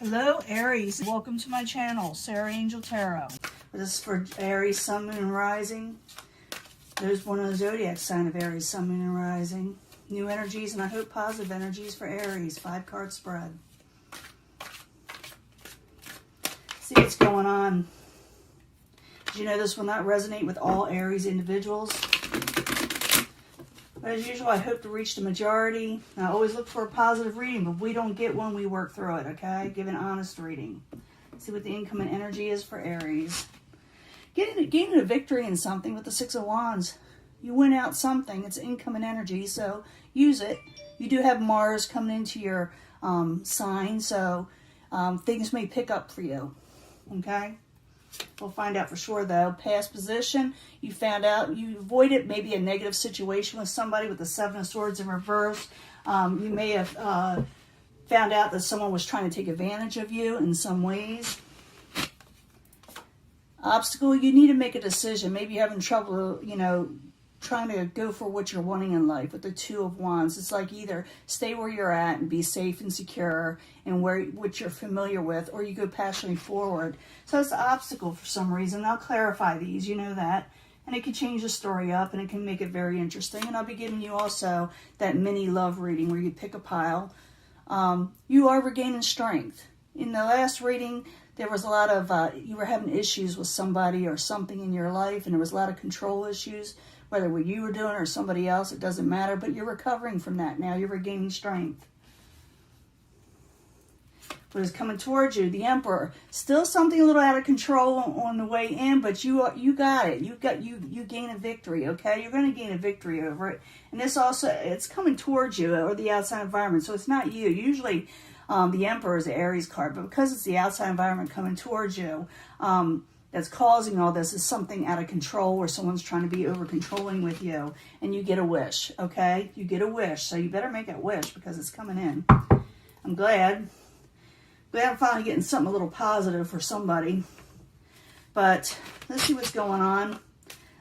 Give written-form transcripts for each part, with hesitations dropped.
Hello Aries, welcome to my channel, Sarah Angel Tarot. This is for Aries, Sun, Moon, and Rising. There's one of the zodiac sign of Aries, Sun, Moon, and Rising. New energies and I hope positive energies for Aries. 5-card spread. See what's going on. Did you know this will not resonate with all Aries individuals? But as usual, I hope to reach the majority. I always look for a positive reading, but we don't get one, we work through it, okay? Give an honest reading. See what the incoming energy is for Aries. Gaining a victory in something with the 6 of Wands. You win out something. It's incoming energy, so use it. You do have Mars coming into your sign, so things may pick up for you, okay? We'll find out for sure, though. Past position, you found out, you avoided maybe a negative situation with somebody with the 7 of Swords in reverse. You may have found out that someone was trying to take advantage of you in some ways. Obstacle, you need to make a decision. Maybe you're having trouble, trying to go for what you're wanting in life with the 2 of Wands. It's like either stay where you're at and be safe and secure and what you're familiar with, or you go passionately forward. So that's the obstacle for some reason. I'll clarify these, you know that. And it can change the story up and it can make it very interesting. And I'll be giving you also that mini love reading where you pick a pile. You are regaining strength. In the last reading, there was a lot of, you were having issues with somebody or something in your life, and there was a lot of control issues. Whether what you were doing or somebody else, it doesn't matter. But you're recovering from that now. You're regaining strength. What is coming towards you? The Emperor. Still something a little out of control on the way in, but you got it. You gain a victory, okay? You're going to gain a victory over it. And this also, it's coming towards you or the outside environment. So it's not you. Usually the Emperor is the Aries card, but because it's the outside environment coming towards you, that's causing all this is something out of control where someone's trying to be over-controlling with you, and you get a wish, okay? You get a wish, so you better make that wish because it's coming in. I'm glad I'm finally getting something a little positive for somebody. But let's see what's going on.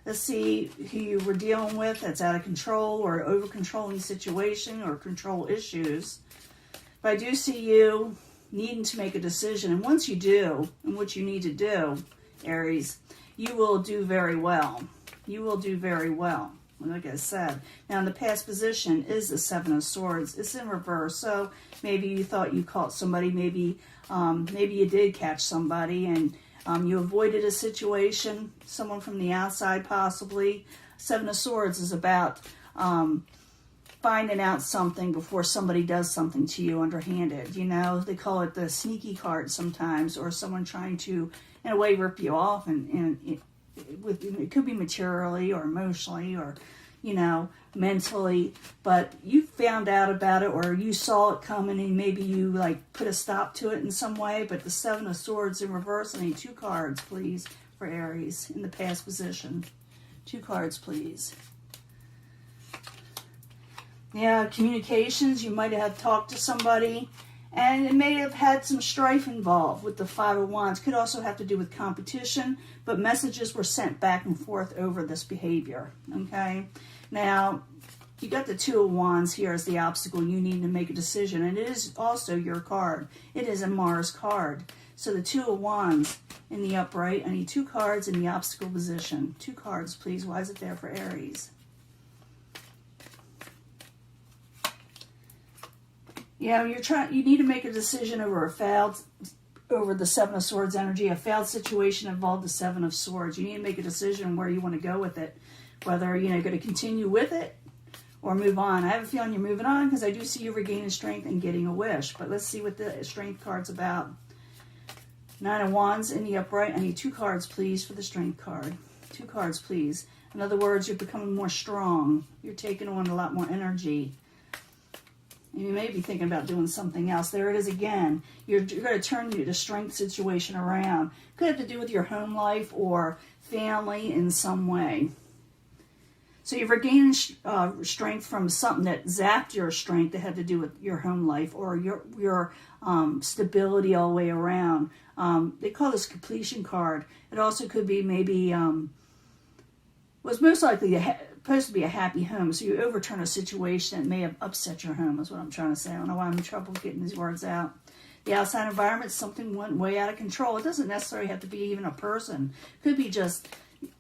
Let's see who you were dealing with that's out of control or over-controlling situation or control issues. But I do see you needing to make a decision, and once you do, and what you need to do, Aries, you will do very well. You will do very well, like I said. Now, in the past position is the 7 of Swords. It's in reverse, so maybe you thought you caught somebody. Maybe you did catch somebody, and you avoided a situation, someone from the outside possibly. 7 of Swords is about finding out something before somebody does something to you underhanded. You know, they call it the sneaky card sometimes, or someone trying to, in a way, rip you off, and it could be materially or emotionally or, mentally, but you found out about it or you saw it coming and maybe you put a stop to it in some way. But the 7 of Swords in reverse, I need 2 cards, please, for Aries in the past position. 2 cards, please. Yeah, communications, you might have talked to somebody and it may have had some strife involved with the 5 of Wands. Could also have to do with competition, but messages were sent back and forth over this behavior, okay? Now, you got the 2 of Wands here as the obstacle. You need to make a decision, and it is also your card. It is a Mars card. So the 2 of Wands in the upright, I need 2 cards in the obstacle position. 2 cards, please. Why is it there for Aries? Yeah, you need to make a decision over the 7 of Swords energy. A failed situation involved the 7 of Swords. You need to make a decision where you want to go with it. Whether, you're going to continue with it or move on. I have a feeling you're moving on because I do see you regaining strength and getting a wish. But let's see what the strength card's about. 9 of Wands in the upright. I need 2 cards, please, for the strength card. 2 cards, please. In other words, you're becoming more strong. You're taking on a lot more energy. You may be thinking about doing something else. There it is again. You're going to turn the strength situation around. Could have to do with your home life or family in some way. So you're regaining strength from something that zapped your strength that had to do with your home life or your stability all the way around. They call this completion card. It also could be maybe was most likely supposed to be a happy home, so you overturn a situation that may have upset your home, is what I'm trying to say. I don't know why I'm in trouble getting these words out. The outside environment, something went way out of control. It doesn't necessarily have to be even a person. It could be just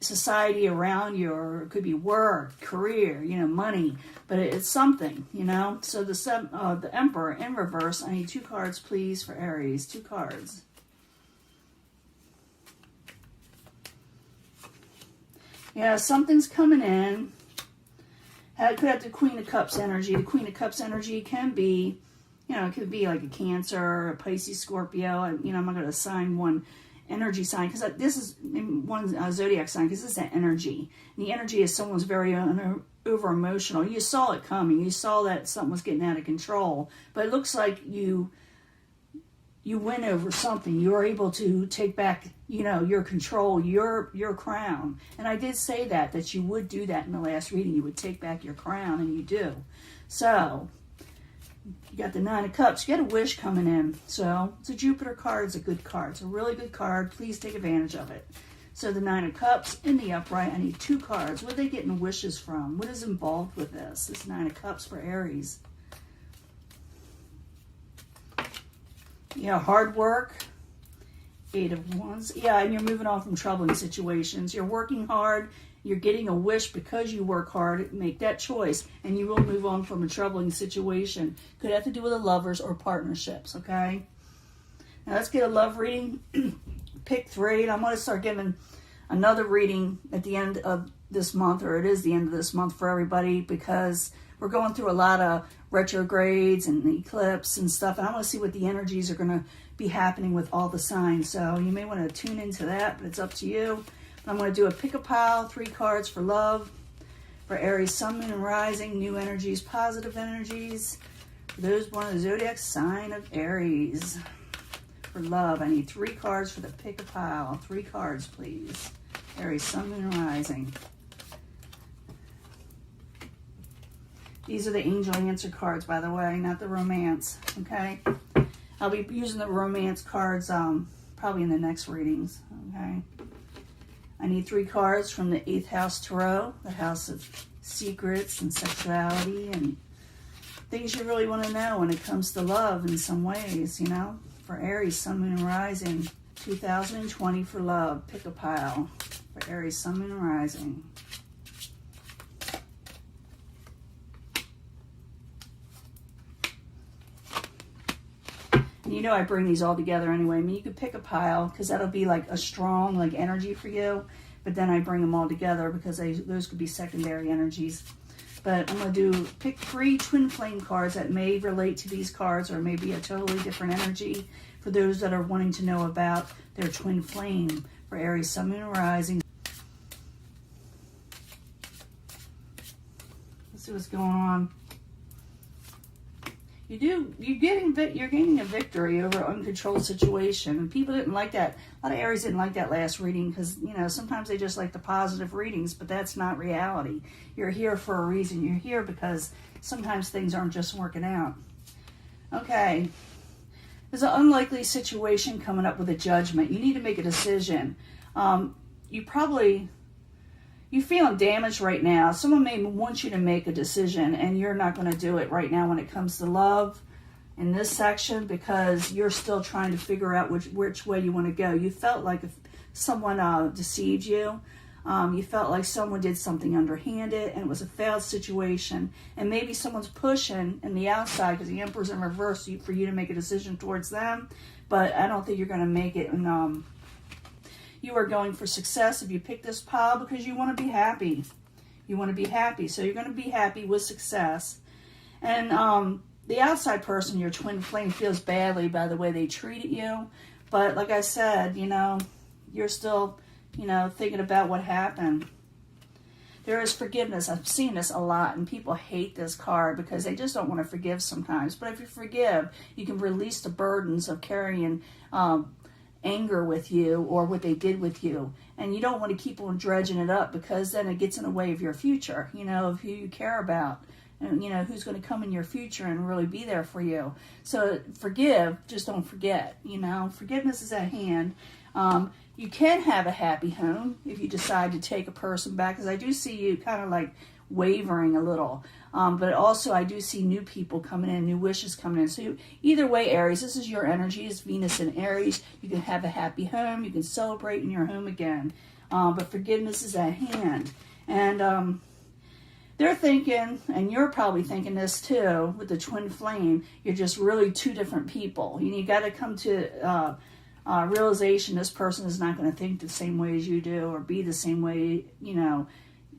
society around you, or it could be work, career, you know, money, but it's something, you know. So the Emperor in reverse, I need 2 cards, please, for Aries. 2 cards. Yeah, something's coming in. It could have the Queen of Cups energy. The Queen of Cups energy can be, you know, it could be like a Cancer, a Pisces, Scorpio. And, you know, I'm not going to assign one energy sign, because this is one zodiac sign, because this is that energy. And the energy is someone's very over emotional. You saw it coming. You saw that something was getting out of control. But it looks like you win over something. You are able to take back, you know, your control, your crown. And I did say that you would do that in the last reading. You would take back your crown, and you do. So you got the 9 of Cups. You got a wish coming in. So it's a Jupiter card. It's a good card. It's a really good card. Please take advantage of it. So the 9 of Cups in the upright. I need 2 cards. What are they getting wishes from? What is involved with this? This 9 of Cups for Aries. Yeah, hard work. 8 of Wands. Yeah, and you're moving on from troubling situations. You're working hard. You're getting a wish because you work hard. Make that choice, and you will move on from a troubling situation. Could have to do with the lovers or partnerships, okay? Now let's get a love reading. Pick 3. And I'm going to start giving another reading at the end of this month, or it is the end of this month for everybody, because we're going through a lot of retrogrades and eclipse and stuff. And I want to see what the energies are going to be happening with all the signs. So you may want to tune into that, but it's up to you. I'm going to do a pick a pile, 3 cards for love, for Aries, Sun, Moon, and Rising, new energies, positive energies. For those born in the zodiac sign of Aries, for love, I need 3 cards for the pick a pile. 3 cards, please. Aries, Sun, Moon, and Rising. These are the angel answer cards, by the way, not the romance. Okay, I'll be using the romance cards probably in the next readings. Okay. I need 3 cards from the 8th house tarot, the house of secrets and sexuality and things you really want to know when it comes to love in some ways, you know. For Aries, Sun, Moon, and Rising, 2020 for love, pick a pile. For Aries, Sun, Moon, and Rising. And you know I bring these all together anyway. I mean, you could pick a pile because that'll be like a strong like energy for you. But then I bring them all together because those could be secondary energies. But I'm going to do pick 3 twin flame cards that may relate to these cards or maybe a totally different energy for those that are wanting to know about their twin flame for Aries, Sun, Moon, and Rising. Let's see what's going on. You're gaining a victory over an uncontrolled situation. And people didn't like that. A lot of Aries didn't like that last reading because, you know, sometimes they just like the positive readings, but that's not reality. You're here for a reason. You're here because sometimes things aren't just working out. Okay. There's an unlikely situation coming up with a judgment. You need to make a decision. You're feeling damaged right now. Someone may want you to make a decision and you're not going to do it right now when it comes to love in this section because you're still trying to figure out which way you want to go. You felt like if someone deceived you. You felt like someone did something underhanded and it was a failed situation. And maybe someone's pushing in the outside because the Emperor's in reverse for you to make a decision towards them. But I don't think you're going to make it. And you are going for success if you pick this pile because you want to be happy. You want to be happy. So you're going to be happy with success. And the outside person, your twin flame, feels badly by the way they treated you. But like I said, you know, you're still, you know, thinking about what happened. There is forgiveness. I've seen this a lot, and people hate this card because they just don't want to forgive sometimes. But if you forgive, you can release the burdens of carrying anger with you or what they did with you. And you don't want to keep on dredging it up because then it gets in the way of your future, you know, of who you care about and, you know, who's going to come in your future and really be there for you. So forgive, just don't forget, you know. Forgiveness is at hand. You can have a happy home if you decide to take a person back, because I do see you kind of like wavering a little. But also I do see new people coming in, new wishes coming in. So either way, Aries, this is your energy. It's Venus in Aries. You can have a happy home. You can celebrate in your home again. But forgiveness is at hand. And they're thinking, and you're probably thinking this too, with the twin flame, you're just really two different people. You got to come to realization this person is not going to think the same way as you do or be the same way,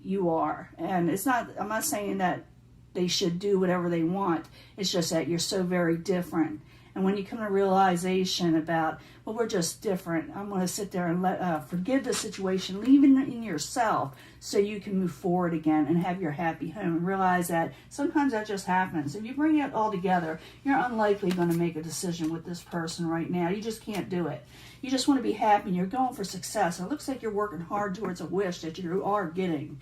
you are. And it's not, I'm not saying that they should do whatever they want. It's just that you're so very different. And when you come to realization about, well, we're just different, I'm going to sit there and forgive the situation, leave it in yourself so you can move forward again and have your happy home, and realize that sometimes that just happens. If you bring it all together, you're unlikely going to make a decision with this person right now. You just can't do it. You just want to be happy, and you're going for success. It looks like you're working hard towards a wish that you are getting.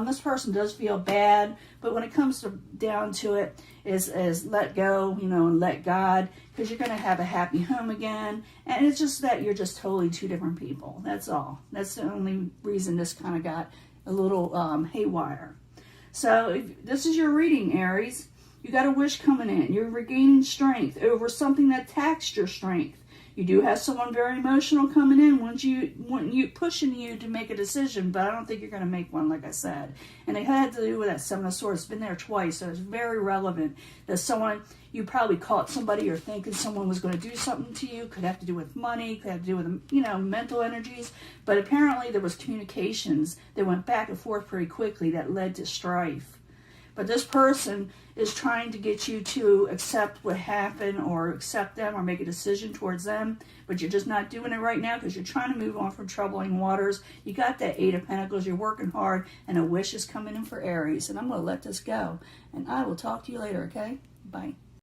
This person does feel bad, but when it comes down to it, is let go, and let God, because you're going to have a happy home again. And it's just that you're just totally two different people. That's all. That's the only reason this kind of got a little haywire. So if this is your reading, Aries. You got a wish coming in. You're regaining strength over something that taxed your strength. You do have someone very emotional coming in, want you pushing you to make a decision, but I don't think you're going to make one, like I said. And it had to do with that Seven of Swords. It's been there twice, so it's very relevant that you probably caught somebody or thinking someone was going to do something to you. Could have to do with money, could have to do with, mental energies. But apparently there was communications that went back and forth pretty quickly that led to strife. But this person is trying to get you to accept what happened or accept them or make a decision towards them. But you're just not doing it right now because you're trying to move on from troubling waters. You got that Eight of Pentacles. You're working hard. And a wish is coming in for Aries. And I'm going to let this go. And I will talk to you later, okay? Bye.